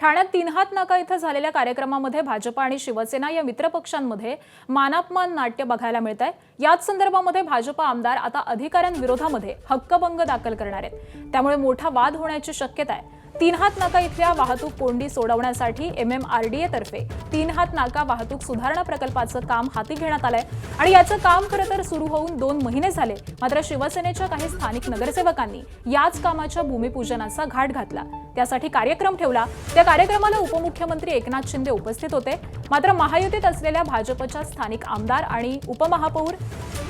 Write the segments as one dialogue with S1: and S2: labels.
S1: ठाण्यात तीनहात नाका इथं झालेल्या कार्यक्रमामध्ये भाजप आणि शिवसेना या मित्रपक्षांमध्ये मानापमान नाट्य बघायला मिळत आहे। याच संदर्भामध्ये भाजप आमदार आता अधिकाऱ्यांविरोधामध्ये हक्कभंग दाखल करणार आहेत। त्यामुळे मोठा वाद होण्याची शक्यता आहे। तीनहात नाका इथल्या वाहतूक कोंडी सोडवण्यासाठी MMRDA तर्फे तीनहात नाका वाहतूक सुधारणा प्रकल्पाचं काम हाती घेण्यात आलंय आणि याचं काम खरं तर सुरू होऊन 2 महिने झाले। मात्र शिवसेनेच्या काही स्थानिक नगरसेवकांनी याच कामाच्या भूमिपूजनाचा घाट घातला। त्यासाठी कार्यक्रम ठेवला। त्या कार्यक्रमाला उपमुख्यमंत्री एकनाथ शिंदे उपस्थित होते। मात्र महायुतीत असलेल्या भाजपच्या स्थानिक आमदार आणि उपमहापौर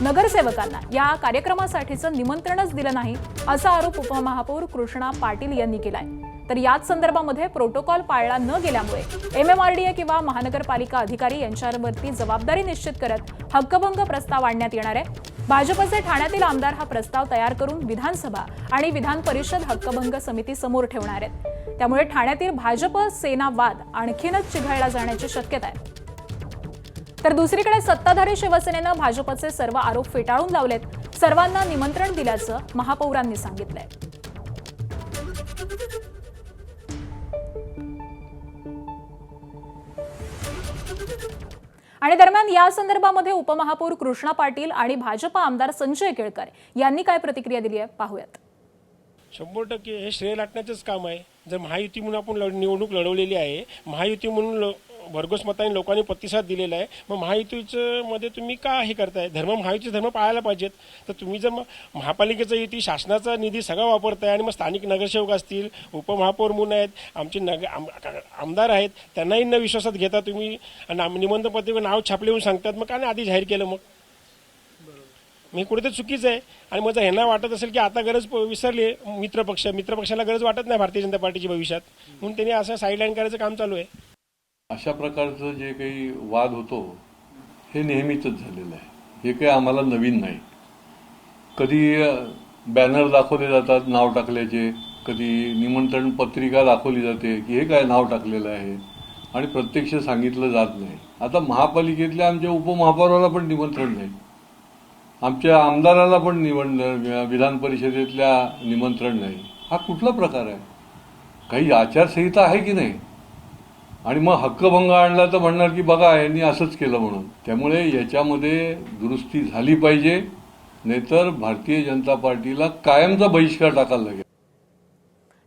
S1: नगरसेवकांना या कार्यक्रमासाठीचं निमंत्रणच दिलं नाही असा आरोप उपमहापौर कृष्णा पाटील यांनी केलाय। तर याच संदर्भामध्ये प्रोटोकॉल पाळला न गेल्यामुळे MMRDA किंवा महानगरपालिका अधिकारी यांच्यावरती जबाबदारी निश्चित करत हक्कभंग प्रस्ताव आणण्यात येणार आहे। भाजपचे ठाण्यातील आमदार हा प्रस्ताव तयार करून विधानसभा आणि विधान परिषद हक्कभंग समिती समोर ठेवणार आहेत। त्यामुळे ठाण्यातील भाजप सेना वाद आणखीनच चिघळला जाण्याची शक्यता आहे। तर दुसरीकडे सत्ताधारी शिवसेनेनं भाजपचे सर्व आरोप फेटाळून लावलेत। सर्वांना निमंत्रण दिल्याचं महापौरांनी सांगितलंय। आणि दरम्यान या संदर्भामध्ये उपमहापौर कृष्णा पाटील आणि भाजप आमदार संजय केळकर यांनी काय प्रतिक्रिया दिली आहे पाहूयात।
S2: 100% हे श्रेय लाटण्याचंच काम आहे। जर महायुती म्हणून आपण निवडणूक लढवलेली आहे, महायुती म्हणून भरघोस मताने लोकांनी प्रतिसाद दिलेला आहे, मग महायुतीचं मध्ये तुम्ही का हे करताय? महायुतीचे धर्म पाळायला पाहिजेत। तर तुम्ही जर महापालिकेचा युती शासनाचा निधी सगळा वापरताय आणि मग स्थानिक नगरसेवक असतील, उपमहापौर म्हणून आहेत, आमचे आमदार आहेत, त्यांनाही न विश्वासात घेता तुम्ही निमंत्रण पत्रिकेवर नाव छापले म्हणून सांगतात, मग का नाही आधी जाहीर केलं? मग कुठेतरी चुकीचं आहे। आणि मग ह्यांना वाटत असेल की आता गरज विसरली मित्रपक्षाला गरज वाटत नाही भारतीय जनता पार्टीची भविष्यात, म्हणून त्यांनी असं साईडलाईन करायचं काम चालू आहे।
S3: अशा प्रकारचं जे काही वाद होतो हे नेहमीच झालेलं आहे। हे काही आम्हाला नवीन नाही। कधी बॅनर दाखवले जातात नाव टाकल्याचे, कधी निमंत्रण पत्रिका दाखवली जाते की हे काय नाव टाकलेलं आहे आणि प्रत्यक्ष सांगितलं जात नाही। आता महापालिकेतल्या आमच्या उपमहापौराला पण निमंत्रण नाही, आमच्या आमदाराला पण विधान परिषदेतल्या निमंत्रण नाही। हा कुठला प्रकार आहे? काही आचारसंहिता आहे की नाही? आणि मग हक्कभंग आणला तर म्हणणार की बघा यांनी असंच केलं म्हणून। त्यामुळे याच्यामध्ये दुरुस्ती झाली पाहिजे, नाहीतर भारतीय जनता पार्टीला कायमचा बहिष्कार टाकायला लागेल।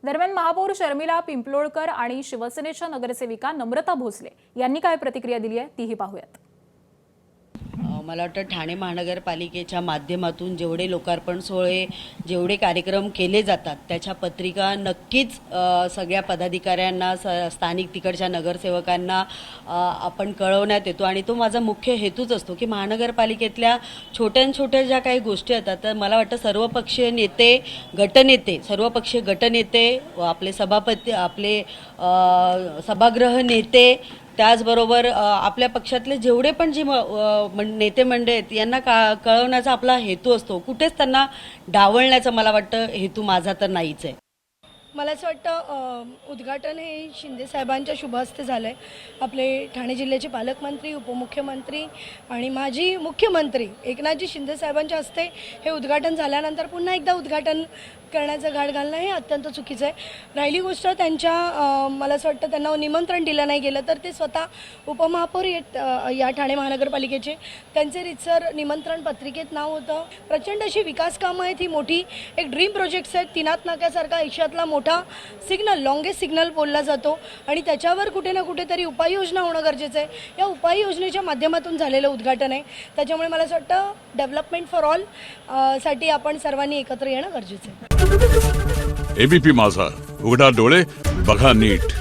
S1: दरम्यान महापौर शर्मिला पिंपलोळकर आणि शिवसेनेच्या नगरसेविका नम्रता भोसले यांनी काय प्रतिक्रिया दिली आहे तीही पाहूयात।
S4: मला वाटतं ठाणे महानगरपालिकेच्या माध्यमातून जेवढे लोकार्पण सोहळे जेवढे कार्यक्रम केले जातात त्याच्या पत्रिका नक्कीच सगळ्या पदाधिकाऱ्यांना स्थानिक तिकडच्या नगरसेवकांना आपण कळवण्यात येतो आणि तो माझा मुख्य हेतूच असतो की महानगरपालिकेतल्या छोट्या ज्या काही गोष्टी येतात तर मला वाटतं सर्वपक्षीय नेते गटनेते सर्वपक्षीय गटनेते आपले सभापती आपले सभागृह नेते त्याचबरोबर आपल्या पक्षातले जेवढे पण जी नेते मंडळी आहेत यांना कळवण्याचा आपला हेतू असतो। कुठेच त्यांना डावलण्याचा मला वाटतं हेतू माझा तर नाहीच आहे।
S5: मला असं वाटतं उद्घाटन हे शिंदे साहेबांच्या शुभहस्ते झालं आहे। आपले ठाणे जिल्ह्याचे पालकमंत्री उपमुख्यमंत्री आणि माजी मुख्यमंत्री एकनाथजी शिंदे साहेबांच्या हस्ते हे उद्घाटन झाल्यानंतर पुन्हा एकदा उद्घाटन करण्याचं घाट घालणं हे अत्यंत चुकीचं आहे। राहिली गोष्ट त्यांच्या मला असं वाटतं त्यांना निमंत्रण दिलं नाही गेलं तर ते स्वतः उपमहापौर या ठाणे महानगरपालिकेचे त्यांचे रितसर निमंत्रण पत्रिकेत नाव होतं। प्रचंड अशी विकास कामं आहेत, ही मोठी एक ड्रीम प्रोजेक्ट्स आहेत। तीनात नाक्यासारखा आयुष्यातला मोठा सिग्नल लॉंगेस्ट सिग्नल बोलला जातो आणि त्याच्यावर कुठे ना कुठेतरी उपाययोजना होणं गरजेचं आहे। या उपाययोजनेच्या माध्यमातून झालेलं उद्घाटन आहे। त्याच्यामुळे मला असं वाटतं डेव्हलपमेंट फॉर ऑल साठी आपण सर्वांनी एकत्र येणं गरजेचं आहे।
S6: ABP माझा, उघडा डोळे बघा नीट।